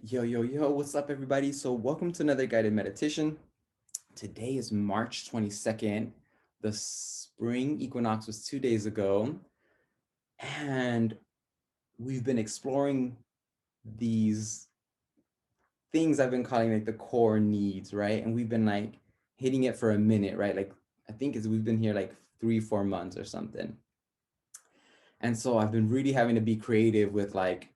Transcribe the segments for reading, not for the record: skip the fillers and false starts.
Yo, yo, yo, what's up, everybody? So, welcome to another guided meditation. Today is March 22nd. The spring equinox was 2 days ago, and we've been exploring these things I've been calling like the core needs, right? And we've been like hitting it for a minute, right? Like, I think we've been here like 3, 4 months or something. And so, I've been really having to be creative with like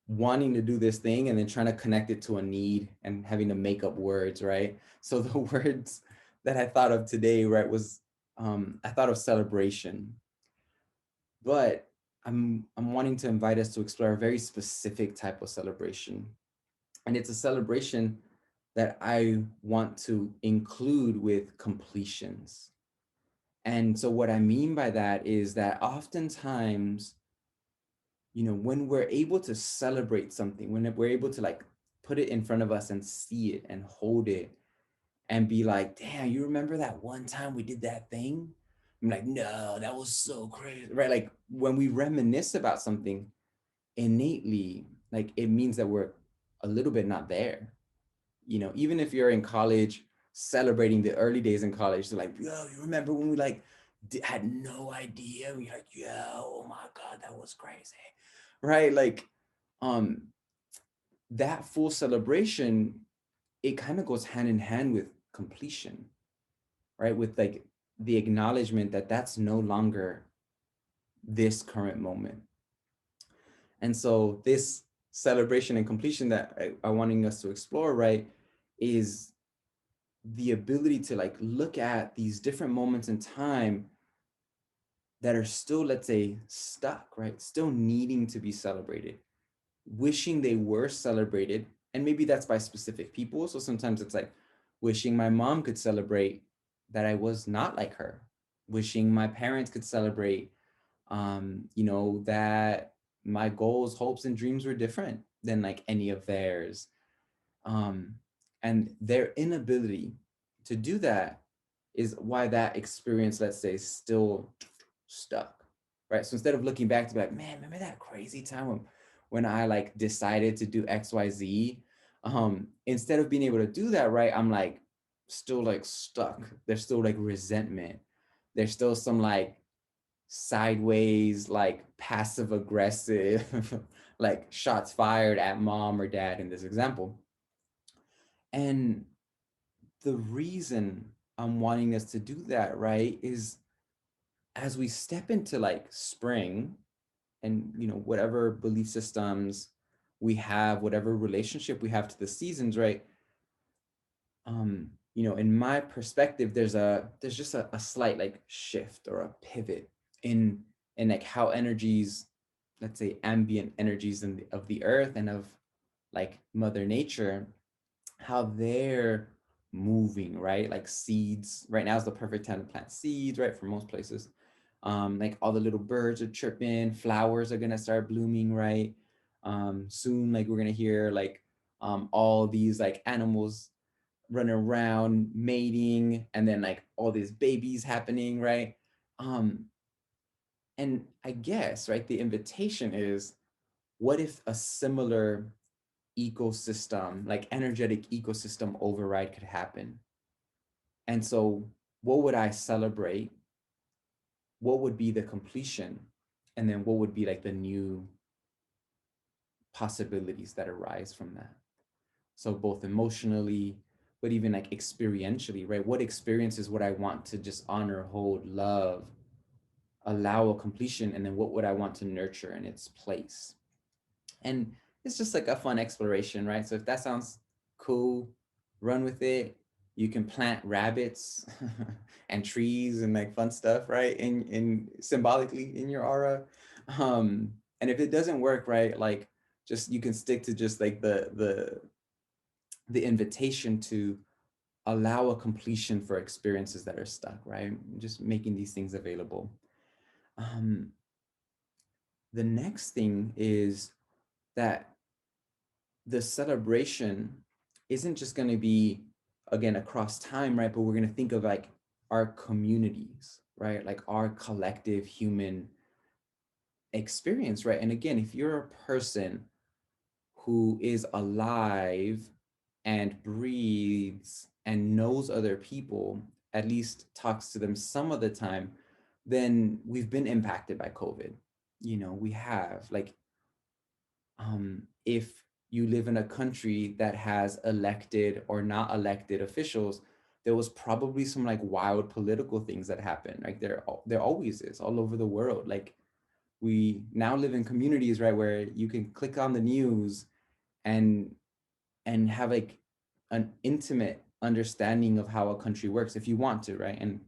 wanting to do this thing and then trying to connect it to a need and having to make up words, right? So the words that I thought of today, right, was I thought of celebration, but I'm wanting to invite us to explore a very specific type of celebration. And it's a celebration that I want to include with completions. And so what I mean by that is that oftentimes when we're able to celebrate something, when we're able to like put it in front of us and see it and hold it and be like, damn, you remember that one time we did that thing? I'm like, no, that was so crazy, right? Like when we reminisce about something innately, like it means that we're a little bit not there. Even if you're in college celebrating the early days in college, they're like, yo, you remember when we like had no idea? We're like, yo, oh my God, that was crazy, right? Like, um, that full celebration, it kind of goes hand in hand with completion, right? With like the acknowledgement that that's no longer this current moment. And so this celebration and completion that I wanting us to explore, right, is the ability to like look at these different moments in time that are still, let's say, stuck, right? Still needing to be celebrated, wishing they were celebrated. And maybe that's by specific people. So sometimes it's like wishing my mom could celebrate that I was not like her, wishing my parents could celebrate, that my goals, hopes, and dreams were different than like any of theirs. Um, and their inability to do that is why that experience, let's say, is still stuck, right? So instead of looking back to be like, man, remember that crazy time when I like decided to do XYZ? Instead of being able to do that, right, I'm like still like stuck. There's still like resentment. There's still some like sideways, like passive aggressive, like shots fired at mom or dad in this example. And the reason I'm wanting us to do that, right, is as we step into like spring and, whatever belief systems we have, whatever relationship we have to the seasons, right? In my perspective, there's just a slight like shift or a pivot in like how energies, let's say ambient energies of the earth and of like Mother Nature, how they're moving, right? Like seeds. Right now is the perfect time to plant seeds, right? For most places. Like all the little birds are chirping, flowers are gonna start blooming, right? Soon, like we're gonna hear like all these like animals running around mating, and then like all these babies happening, right? Um, and I guess, right, the invitation is, what if a similar ecosystem, like energetic ecosystem override could happen? And so, what would I celebrate? What would be the completion? And then what would be like the new possibilities that arise from that? So, both emotionally, but even like experientially, right? What experiences would I want to just honor, hold, love, allow a completion? And then what would I want to nurture in its place? And it's just like a fun exploration, right? So if that sounds cool, run with it. You can plant rabbits and trees and like fun stuff, right? In symbolically in your aura. And if it doesn't work, right, like just you can stick to just like the invitation to allow a completion for experiences that are stuck, right? Just making these things available. Um, the next thing is that the celebration isn't just going to be, again, across time, right? But we're going to think of like our communities, right? Like our collective human experience, right? And again, if you're a person who is alive and breathes and knows other people, at least talks to them some of the time, then we've been impacted by COVID. We have, like, if you live in a country that has elected or not elected officials, there was probably some like wild political things that happen. Like there always is all over the world. Like we now live in communities, right, where you can click on the news and have like an intimate understanding of how a country works if you want to, right? And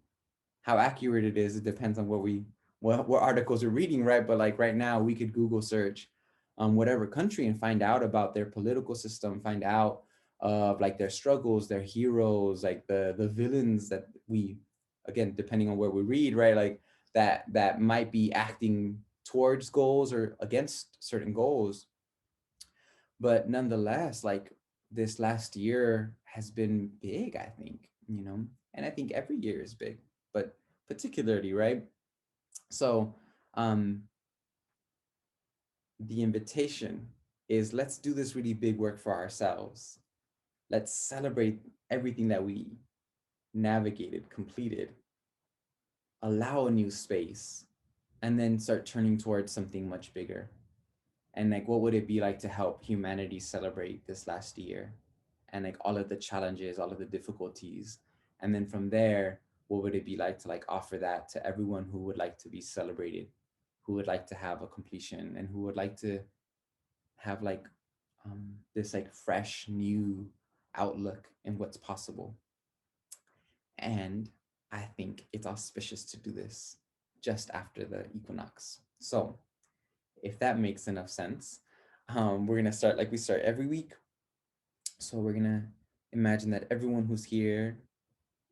how accurate it is, it depends on what articles you're reading, right? But like right now, we could Google search whatever country and find out about their political system, find out of like their struggles, their heroes, like the villains that we, again, depending on where we read, right? Like that might be acting towards goals or against certain goals. But nonetheless, like this last year has been big, I think, and I think every year is big, but particularly, right? So um, the invitation is, let's do this really big work for ourselves. Let's celebrate everything that we navigated, completed, allow a new space, and then start turning towards something much bigger. And like, what would it be like to help humanity celebrate this last year? And like all of the challenges, all of the difficulties. And then from there, what would it be like to like offer that to everyone who would like to be celebrated, who would like to have a completion, and who would like to have like this like fresh new outlook in what's possible. And I think it's auspicious to do this just after the equinox. So if that makes enough sense, we're gonna start like we start every week. So we're gonna imagine that everyone who's here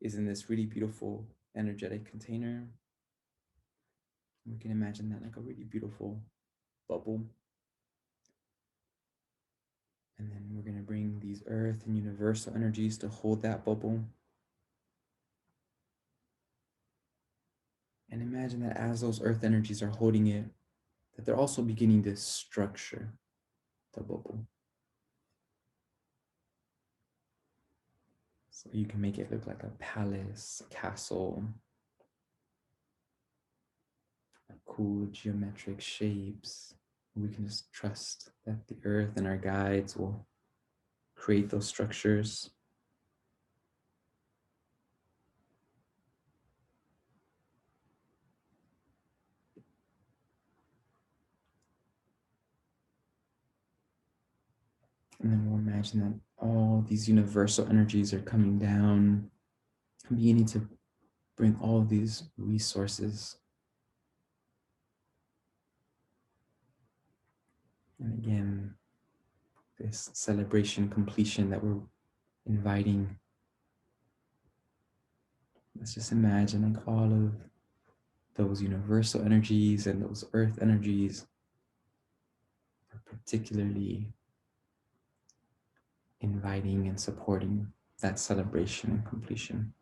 is in this really beautiful energetic container. We can imagine that like a really beautiful bubble. And then we're gonna bring these earth and universal energies to hold that bubble. And imagine that as those earth energies are holding it, that they're also beginning to structure the bubble. So you can make it look like a palace, a castle, cool geometric shapes. We can just trust that the earth and our guides will create those structures. And then we'll imagine that all these universal energies are coming down, beginning to bring all of these resources. And again, this celebration completion that we're inviting. Let's just imagine like all of those universal energies and those earth energies are particularly inviting and supporting that celebration and completion.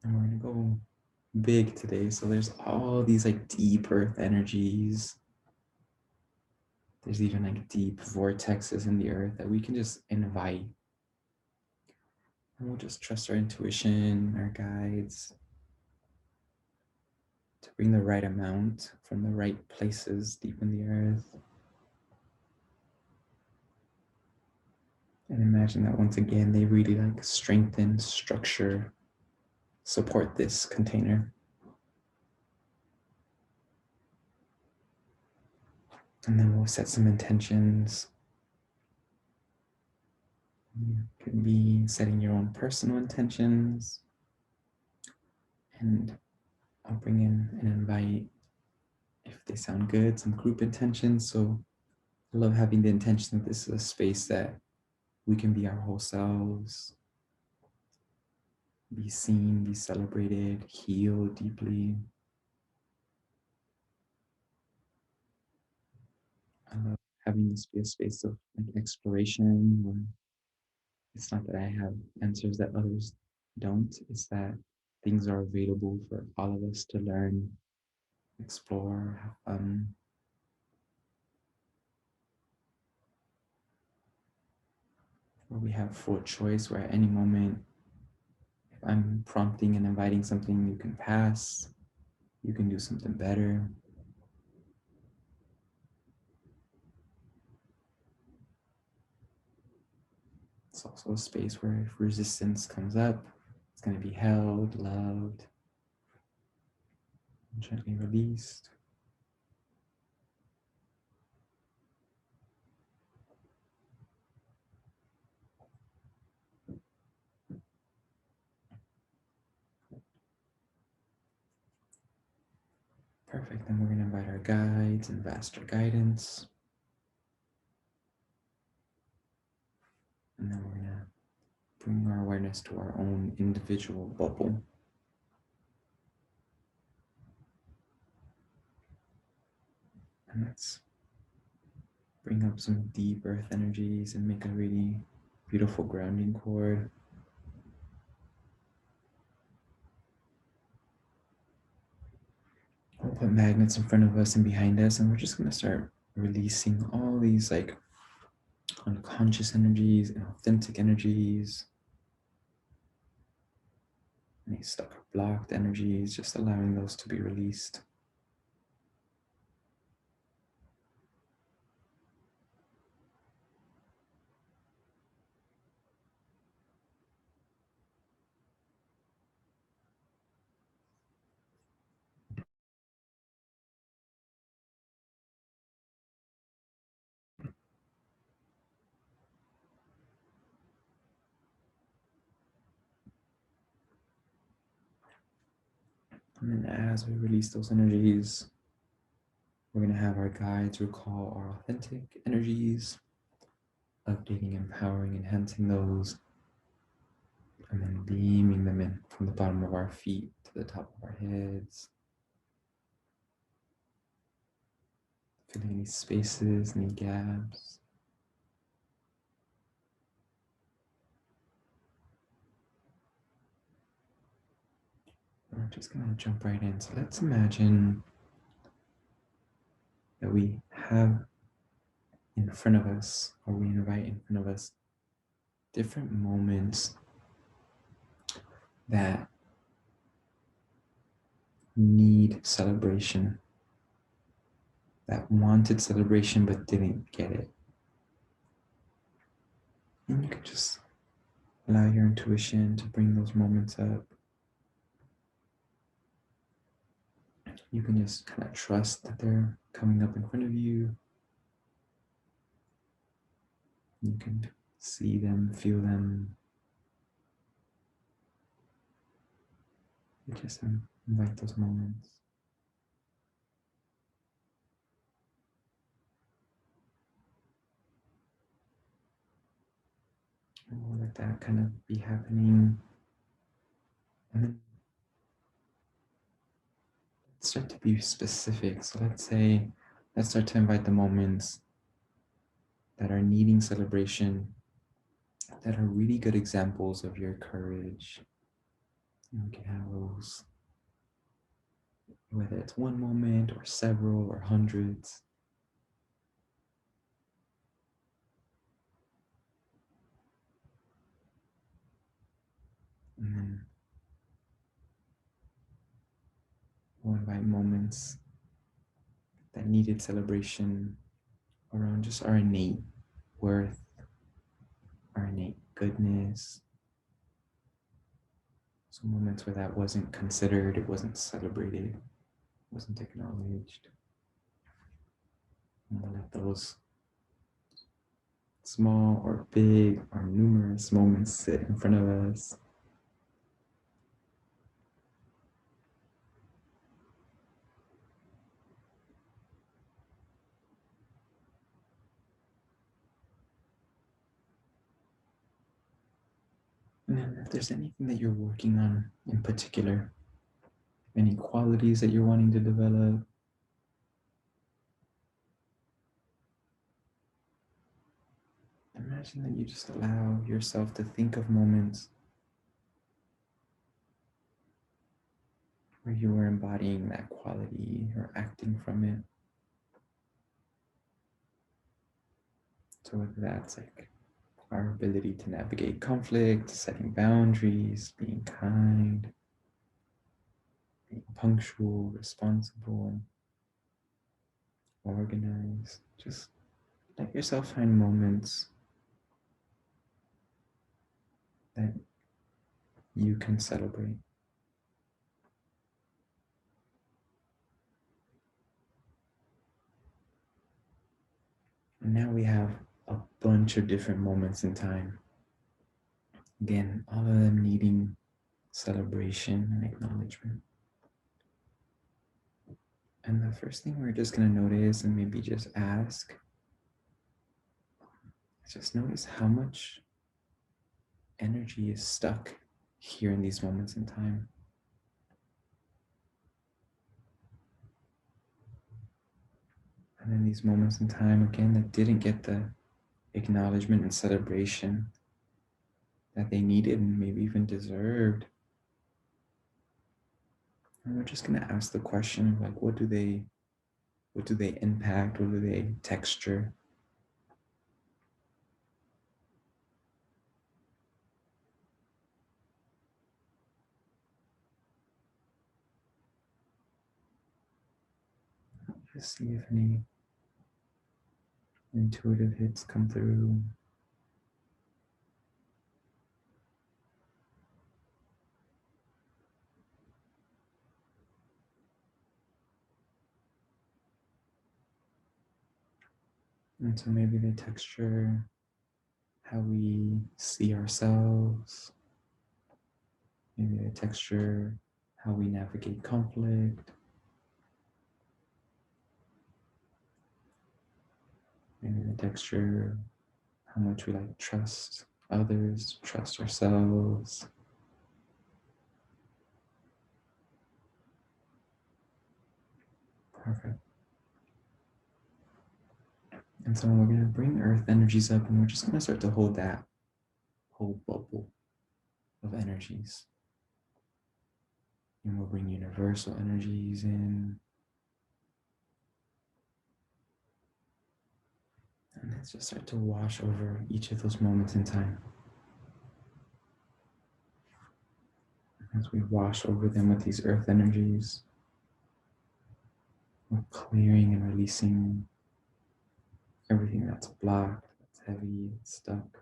And we're gonna go big today. So there's all these like deep earth energies. There's even like deep vortexes in the earth that we can just invite. And we'll just trust our intuition, our guides, to bring the right amount from the right places deep in the earth. And imagine that once again, they really like strengthen, structure, support this container. And then we'll set some intentions. You could be setting your own personal intentions. And I'll bring in and invite, if they sound good, some group intentions. So I love having the intention that this is a space that we can be our whole selves, be seen, be celebrated, heal deeply. I love having this be a space of like exploration where it's not that I have answers that others don't, it's that Things are available for all of us to learn, explore, have fun. Where we have full choice, where at any moment, if I'm prompting and inviting something, you can pass, you can do something better. It's also a space where if resistance comes up, it's going to be held, loved, and gently released. Perfect. Then we're going to invite our guides and vaster guidance. And then we're going to bring our awareness to our own individual bubble. And let's bring up some deep earth energies and make a really beautiful grounding cord. We'll put magnets in front of us and behind us, and we're just going to start releasing all these like unconscious energies and authentic energies. Any stuck or blocked energies, just allowing those to be released. And then as we release those energies, we're going to have our guides recall our authentic energies, updating, empowering, enhancing those, and then beaming them in from the bottom of our feet to the top of our heads. Filling any spaces, any gaps. We're just going to jump right in. So let's imagine that we have in front of us, or we invite in front of us, different moments that need celebration, that wanted celebration but didn't get it. And you can just allow your intuition to bring those moments up. You can just kind of trust that they're coming up in front of you. You can see them, feel them. You just invite those moments. And we'll let that kind of be happening. And then let's start to be specific. So let's start to invite the moments that are needing celebration, that are really good examples of your courage. You can have those, whether it's one moment or several or hundreds. And then we'll invite moments that needed celebration around just our innate worth, our innate goodness. So moments where that wasn't considered, it wasn't celebrated, wasn't acknowledged. And we'll let those small or big or numerous moments sit in front of us. And then if there's anything that you're working on in particular, any qualities that you're wanting to develop, imagine that you just allow yourself to think of moments where you are embodying that quality or acting from it. So whether that's like our ability to navigate conflict, setting boundaries, being kind, being punctual, responsible, organized, just let yourself find moments that you can celebrate. And now we have a bunch of different moments in time. Again, all of them needing celebration and acknowledgement. And the first thing we're just going to notice and maybe just ask is just notice how much energy is stuck here in these moments in time. And in these moments in time, again, that didn't get the acknowledgement and celebration that they needed and maybe even deserved. And we're just going to ask the question of like, what do they impact? What do they texture? Just see if any intuitive hits come through. And so maybe they texture how we see ourselves. Maybe they texture how we navigate conflict. Maybe they texture how much we like trust others, trust ourselves. Perfect. And so we're going to bring earth energies up and we're just going to start to hold that whole bubble of energies. And we'll bring universal energies in. And let's just start to wash over each of those moments in time. As we wash over them with these earth energies, we're clearing and releasing everything that's blocked, that's heavy, that's stuck.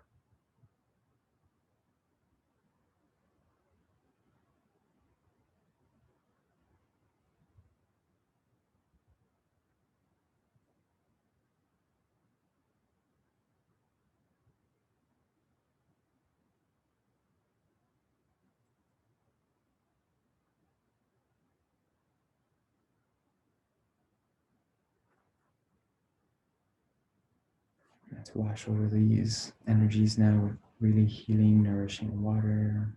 Let's wash over these energies now with really healing, nourishing water.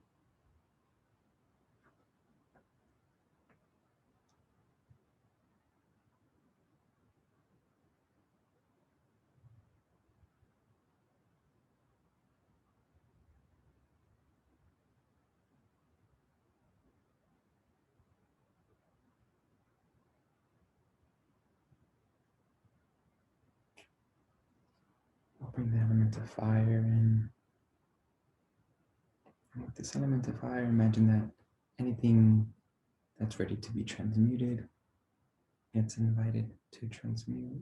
We'll bring the element of fire in. And with this element of fire, imagine that anything that's ready to be transmuted gets invited to transmute.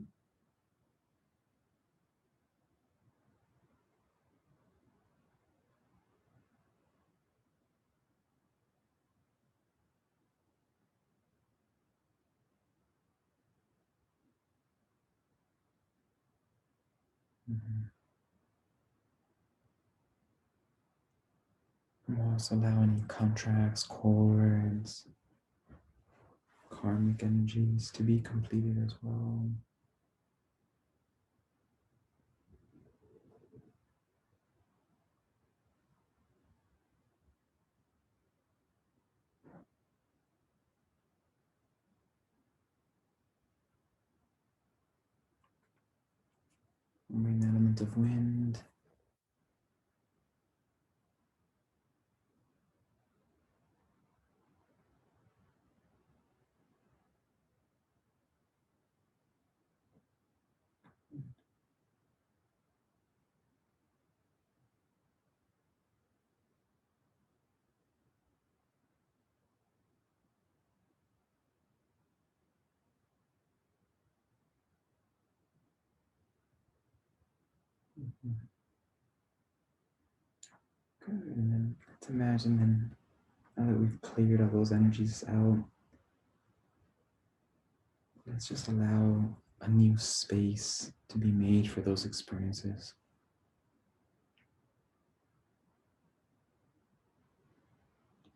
Mm-hmm. And we'll also allow any contracts, cords, karmic energies to be completed as well. We'll bring the element of wind. Good. And then let's imagine then, now that we've cleared all those energies out, let's just allow a new space to be made for those experiences.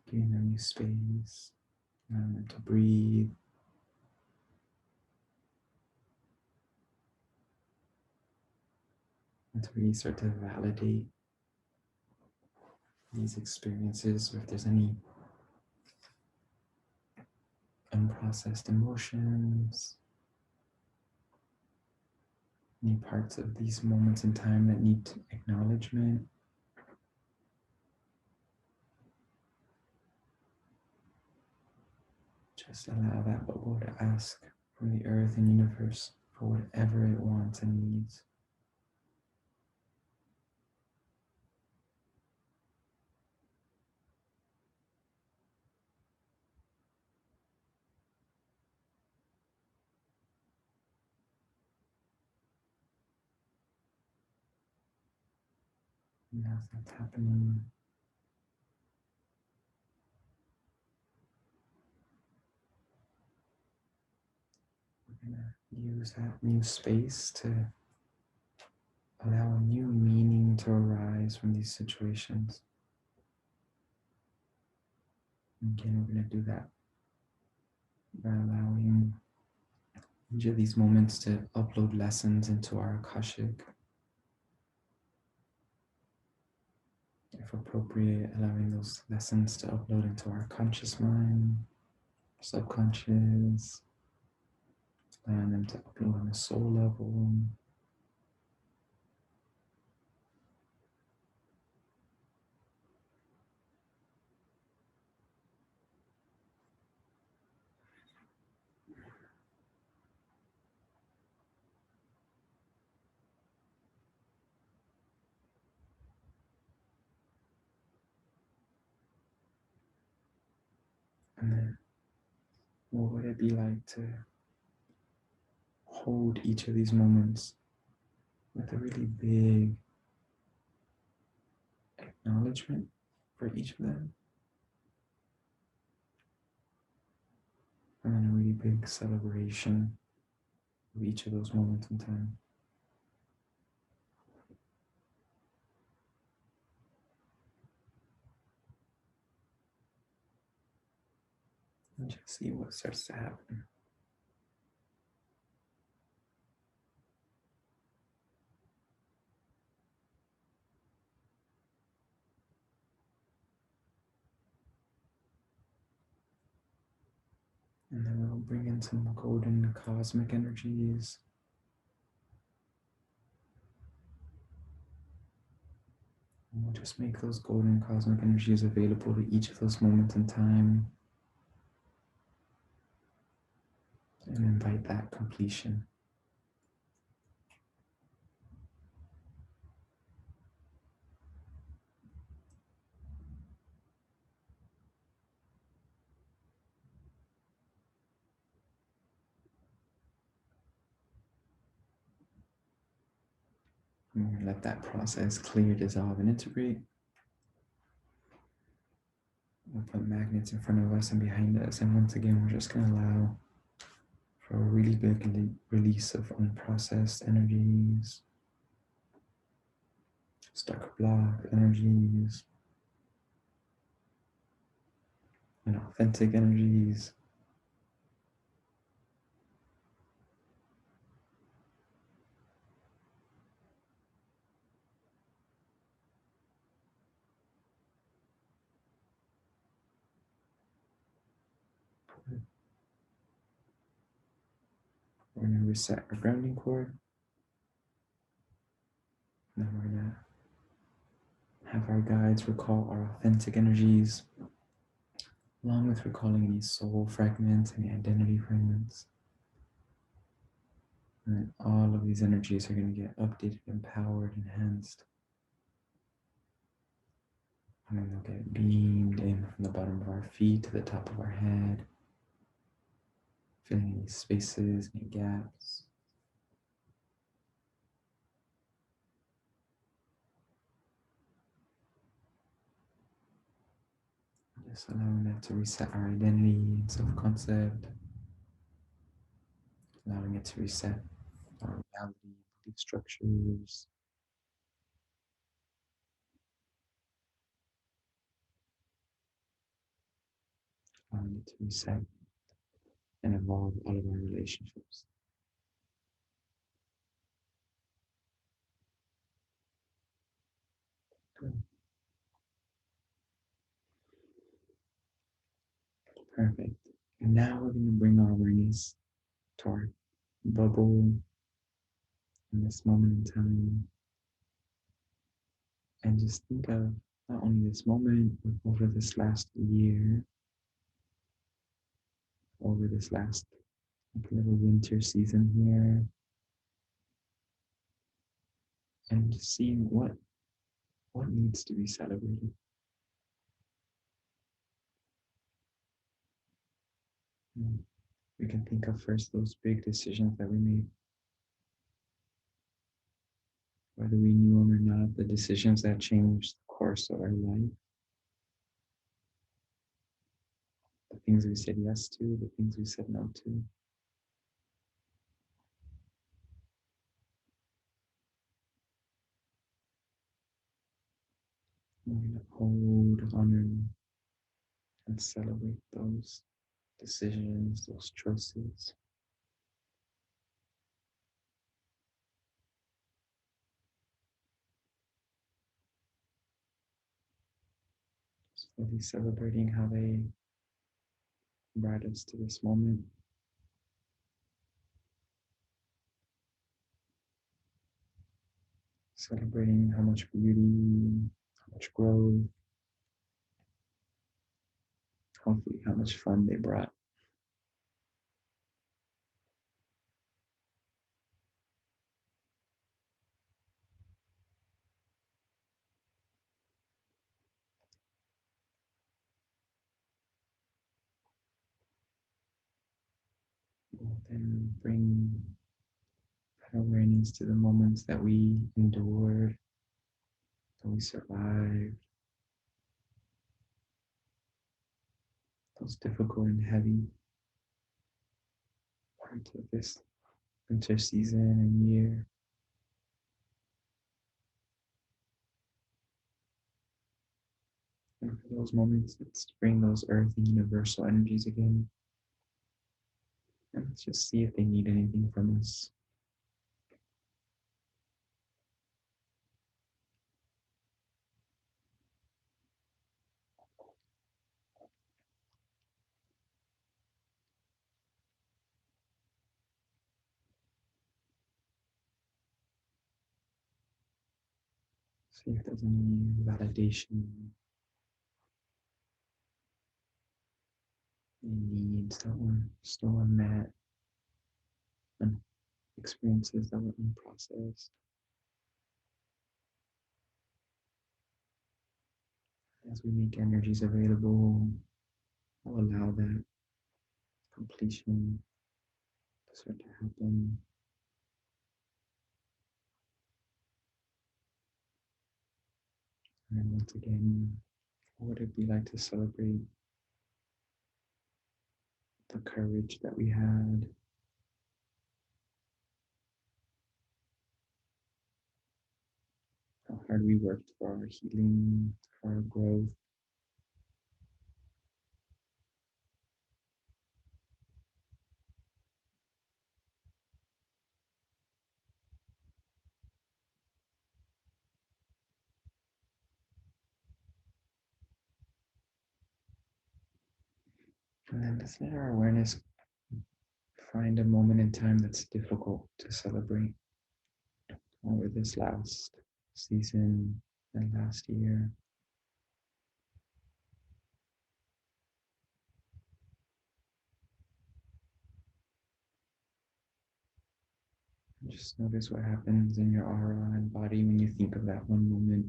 Giving them new space, allowing them to breathe. And to really start to validate these experiences, or if there's any unprocessed emotions, any parts of these moments in time that need acknowledgement. Just allow that bubble to ask from the earth and universe for whatever it wants and needs. And as that's happening, we're going to use that new space to allow a new meaning to arise from these situations. And again, we're going to do that by allowing each of these moments to upload lessons into our Akashic. If appropriate, allowing those lessons to upload into our conscious mind, subconscious, allowing them to upload on a soul level. And then what would it be like to hold each of these moments with a really big acknowledgement for each of them, and then a really big celebration of each of those moments in time. And just see what starts to happen. And then we'll bring in some golden cosmic energies. And we'll just make those golden cosmic energies available to each of those moments in time. And invite that completion. And we're going to let that process clear, dissolve, and integrate. We'll put magnets in front of us and behind us. And once again, we're just going to allow for a really big release of unprocessed energies, stuck block energies, and authentic energies. We're going to reset our grounding cord. Then we're going to have our guides recall our authentic energies, along with recalling any soul fragments, any identity fragments. And then all of these energies are going to get updated, empowered, enhanced. And then they'll get beamed in from the bottom of our feet to the top of our head, filling any spaces, any gaps. Just allowing that to reset our identity and self-concept, allowing it to reset our reality, belief structures, allowing it to reset and evolve all of our relationships. Good. Perfect. And now we're going to bring our awareness to our bubble in this moment in time. And just think of not only this moment, but over this last year, over this last little winter season here, and just seeing what needs to be celebrated. We can think of first those big decisions that we made, whether we knew them or not, the decisions that changed the course of our life, the things we said yes to, the things we said no to. We're going to hold, honor, and celebrate those decisions, those choices. Slowly celebrating how they brought us to this moment. Celebrating how much beauty, how much growth, hopefully how much fun they brought. We'll then bring that awareness to the moments that we endured, that we survived, those difficult and heavy parts of this winter season and year. And for those moments, let's bring those earth and universal energies again. And let's just see if they need anything from us. See if there's any validation, any needs that were still unmet, and experiences that were unprocessed. As we make energies available, we'll allow that completion to start to happen. And then once again, what would it be like to celebrate the courage that we had, how hard we worked for our healing, for our growth. And then let's let our awareness find a moment in time that's difficult to celebrate over this last season and last year. Just notice what happens in your aura and body when you think of that one moment.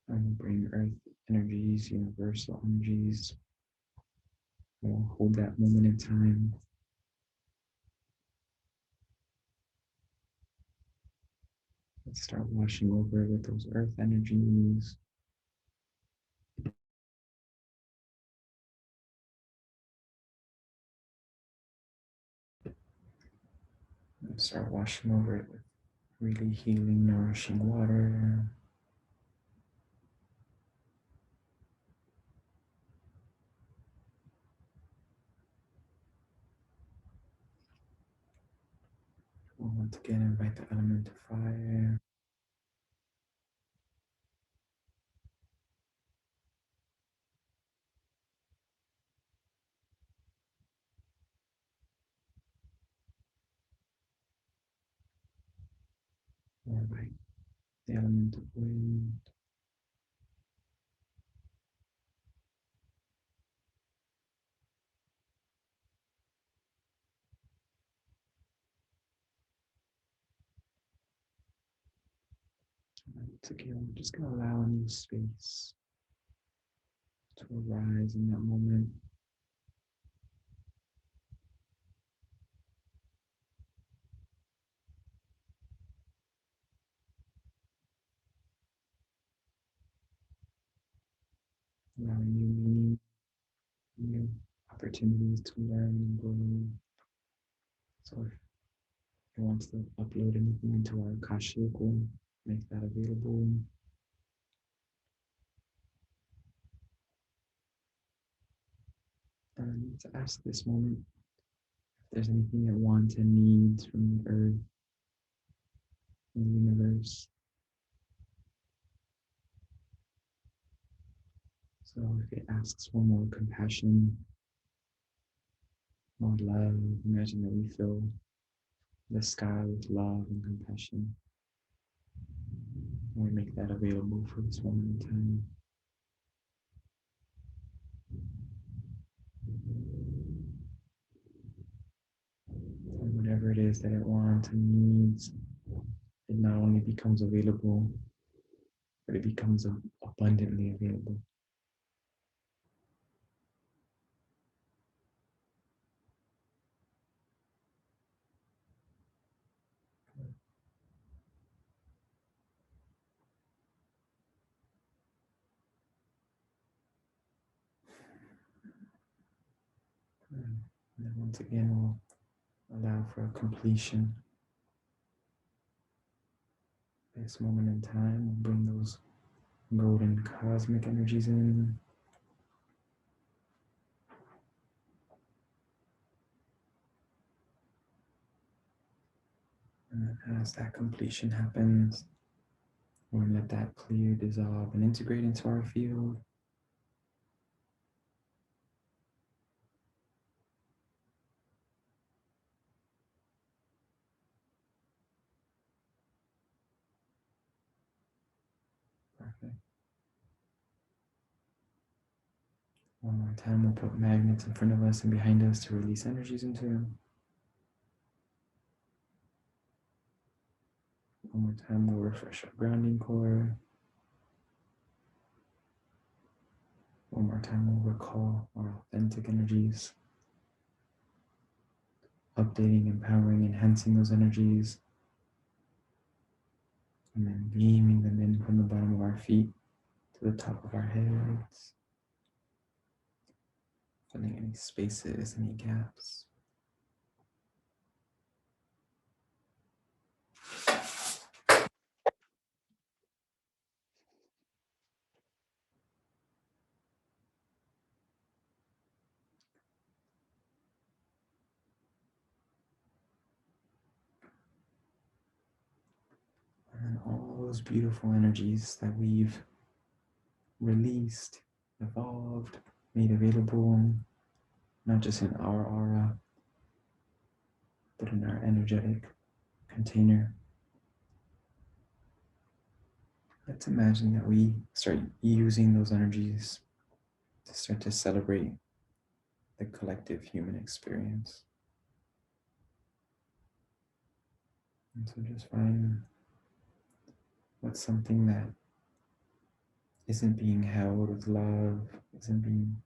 And bring earth energies, universal energies. We'll hold that moment in time. Let's start washing over with those earth energies. Let's start washing over it with really healing, nourishing water. We'll once again invite the element of fire. We'll invite the element of wind. Once again, we're just going to allow a new space to arise in that moment. Allowing new meaning, new opportunities to learn and grow. So if you want to upload anything into our Akashic, we'll make that available. And to ask this moment if there's anything it wants and needs from the earth and the universe. So if it asks for more compassion, more love, imagine that we fill the sky with love and compassion. And we make that available for this moment in time. And whatever it is that it wants and needs, it not only becomes available, but it becomes abundantly available. And then once again, we'll allow for a completion. This moment in time, we'll bring those golden cosmic energies in. And then as that completion happens, we'll let that clear, dissolve, and integrate into our field. Perfect. One more time, we'll put magnets in front of us and behind us to release energies into. One more time, we'll refresh our grounding core. One more time, we'll recall our authentic energies. Updating, empowering, enhancing those energies. And then beaming them in from the bottom of our feet to the top of our heads. Filling any spaces, any gaps. And all those beautiful energies that we've released, evolved, made available, not just in our aura, but in our energetic container. Let's imagine that we start using those energies to start to celebrate the collective human experience. And so just find what's something that isn't being held with love, isn't being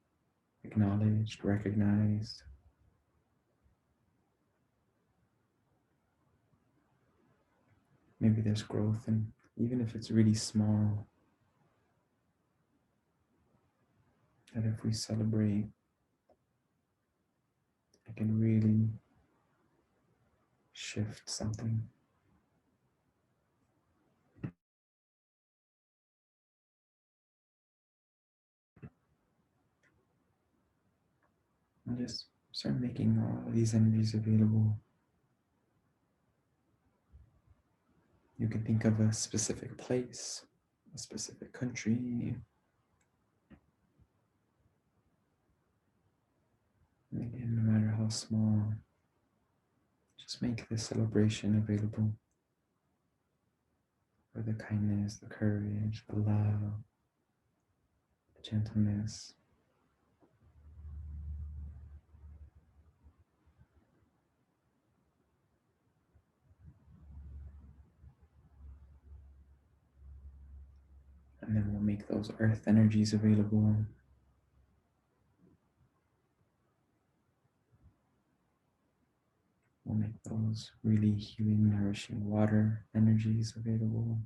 acknowledged, recognized. Maybe there's growth, and even if it's really small, that if we celebrate, it can really shift something. And just start making all of these energies available. You can think of a specific place, a specific country. And again, no matter how small, just make this celebration available for the kindness, the courage, the love, the gentleness. And then we'll make those earth energies available. We'll make those really healing, nourishing water energies available.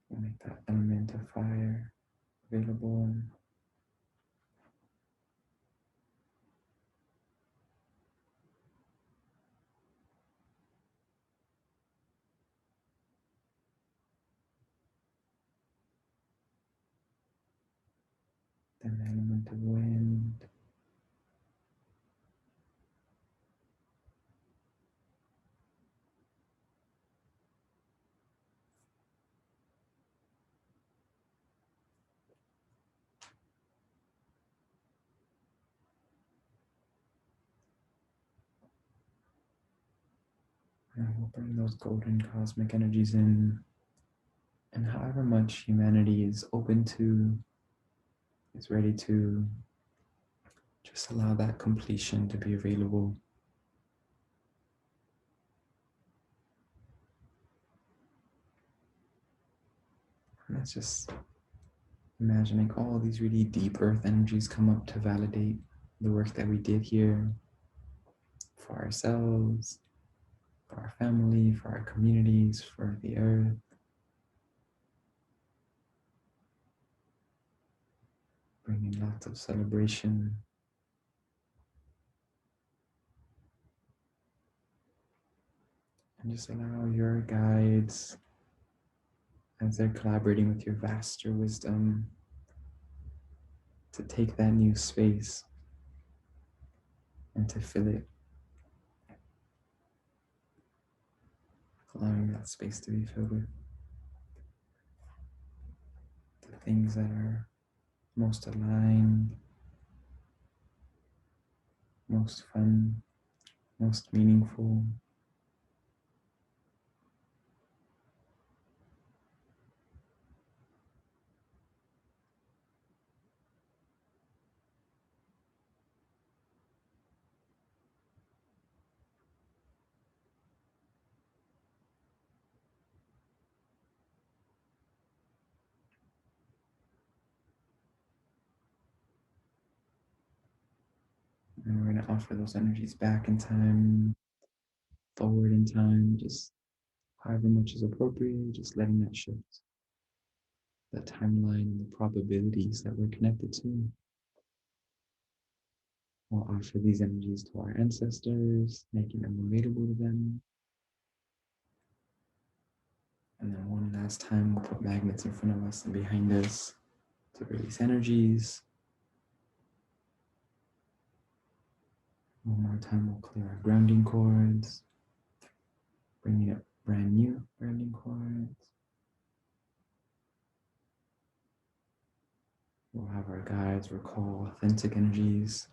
We'll make that element of fire available. Then the element of wind. And we'll bring those golden cosmic energies in. And however much humanity is open to, is ready to, just allow that completion to be available. And that's just imagining all these really deep earth energies come up to validate the work that we did here for ourselves, for our family, for our communities, for the earth. Bringing lots of celebration. And just allow your guides, as they're collaborating with your vaster wisdom, to take that new space and to fill it. Allowing that space to be filled with the things that are most aligned, most fun, most meaningful. And we're going to offer those energies back in time, forward in time, just however much is appropriate, just letting that shift, the timeline and the probabilities that we're connected to. We'll offer these energies to our ancestors, making them available to them. And then one last time, we'll put magnets in front of us and behind us to release energies. One more time, we'll clear our grounding cords, bringing up brand new grounding cords. We'll have our guides recall authentic energies,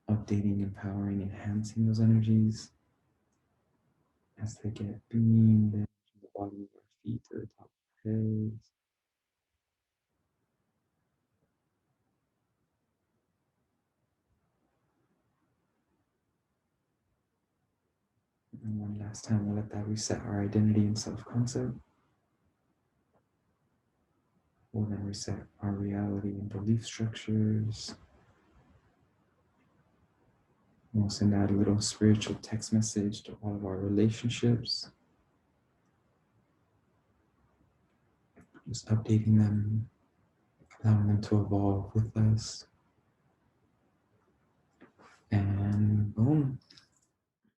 updating, empowering, enhancing those energies as they get beamed in bottom of our feet to the top of our heads. And one last time, we'll let that reset our identity and self-concept. We'll then reset our reality and belief structures. We'll send out a little spiritual text message to all of our relationships. Just updating them, allowing them to evolve with us. And boom,